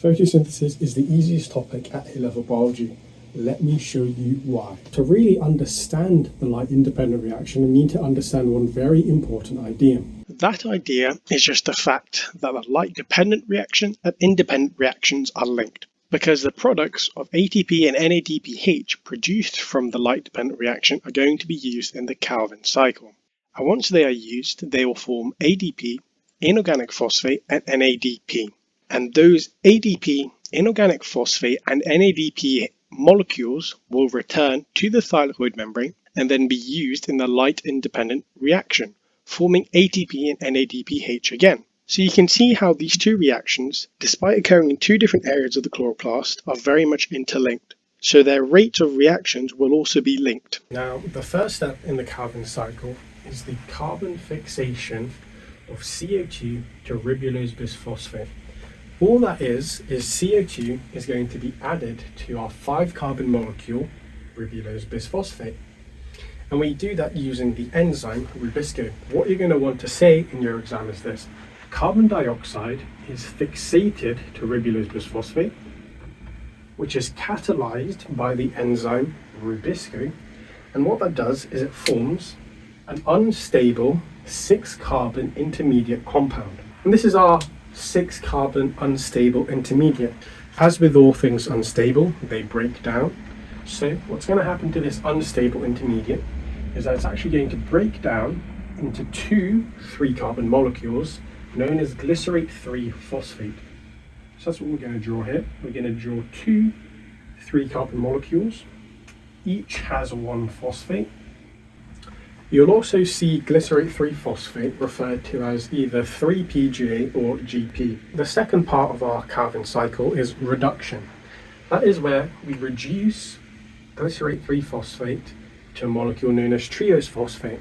Photosynthesis is the easiest topic at A-level biology. Let me show you why. To really understand the light-independent reaction, you need to understand one very important idea. That idea is just the fact that a light-dependent reaction and independent reactions are linked, because the products of ATP and NADPH produced from the light-dependent reaction are going to be used in the Calvin cycle. And once they are used, they will form ADP, inorganic phosphate, and NADP. And those ADP, inorganic phosphate, and NADP molecules will return to the thylakoid membrane and then be used in the light-independent reaction, forming ATP and NADPH again. So you can see how these two reactions, despite occurring in two different areas of the chloroplast, are very much interlinked. So their rates of reactions will also be linked. Now, the first step in the Calvin cycle is the carbon fixation of CO2 to ribulose bisphosphate. All that is CO2 is going to be added to our 5-carbon molecule, ribulose bisphosphate. And we do that using the enzyme Rubisco. What you're going to want to say in your exam is this: carbon dioxide is fixated to ribulose bisphosphate, which is catalyzed by the enzyme Rubisco. And what that does is it forms an unstable 6-carbon intermediate compound. And this is our 6-carbon unstable intermediate. As with all things unstable, they break down. So what's going to happen to this unstable intermediate is that it's actually going to break down into two 3-carbon molecules known as glycerate 3-phosphate. So that's what we're going to draw here. We're going to draw two 3-carbon molecules. Each has one phosphate. You'll also see glycerate 3-phosphate referred to as either 3-PGA or GP. The second part of our Calvin cycle is reduction. That is where we reduce glycerate 3-phosphate to a molecule known as triose phosphate.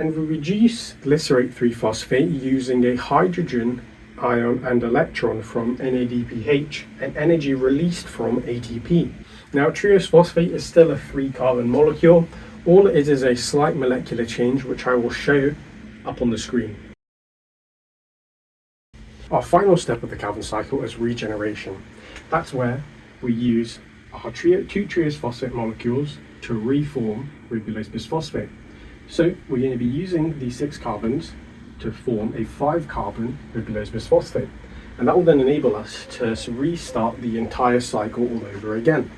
And we reduce glycerate 3-phosphate using a hydrogen ion and electron from NADPH and energy released from ATP. Now, triose phosphate is still a 3-carbon molecule. All it is a slight molecular change, which I will show up on the screen. Our final step of the Calvin cycle is regeneration. That's where we use our two triose phosphate molecules to reform ribulose bisphosphate. So we're going to be using these 6 carbons to form a 5-carbon ribulose bisphosphate. And that will then enable us to restart the entire cycle all over again.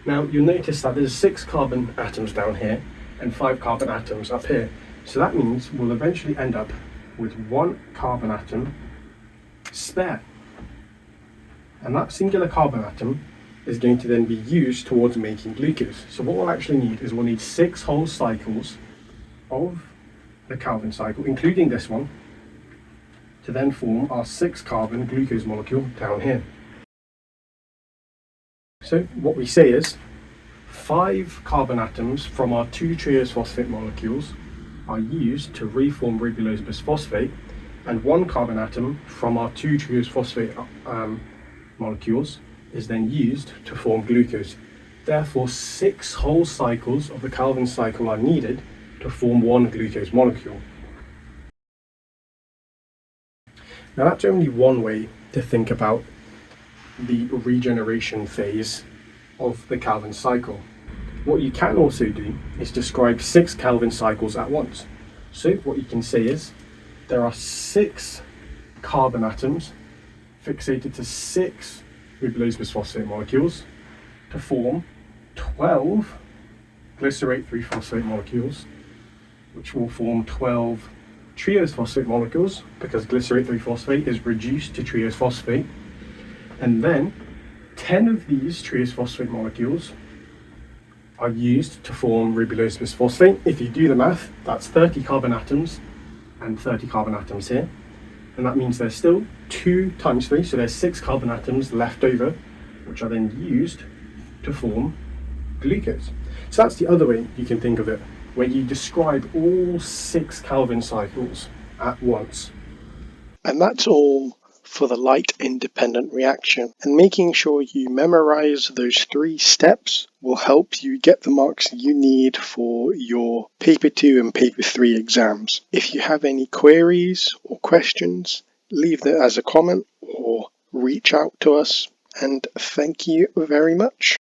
Now, you'll notice that there's 6 carbon atoms down here and 5 carbon atoms up here. So that means we'll eventually end up with 1 carbon atom spare. And that singular carbon atom is going to then be used towards making glucose. So what we'll actually need is we'll need 6 whole cycles of the Calvin cycle, including this one, to then form our 6-carbon glucose molecule down here. So what we say is 5 carbon atoms from our 2 triose phosphate molecules are used to reform ribulose bisphosphate, and 1 carbon atom from our 2 triose phosphate molecules is then used to form glucose. Therefore, 6 whole cycles of the Calvin cycle are needed to form 1 glucose molecule. Now, that's only one way to think about the regeneration phase of the Calvin cycle. What you can also do is describe 6 Calvin cycles at once. So what you can say is there are 6 carbon atoms fixated to 6 ribulose bisphosphate molecules to form 12 glycerate 3-phosphate molecules, which will form 12 triose phosphate molecules because glycerate 3-phosphate is reduced to triose phosphate. And then 10 of these triose phosphate molecules are used to form ribulose bisphosphate. If you do the math, that's 30 carbon atoms and 30 carbon atoms here. And that means there's still 2 times 3, so there's 6 carbon atoms left over, which are then used to form glucose. So that's the other way you can think of it, where you describe all 6 Calvin cycles at once. And that's all for the light-independent reaction. And making sure you memorize those 3 steps will help you get the marks you need for your Paper 2 and Paper 3 exams. If you have any queries or questions, leave them as a comment or reach out to us, and thank you very much.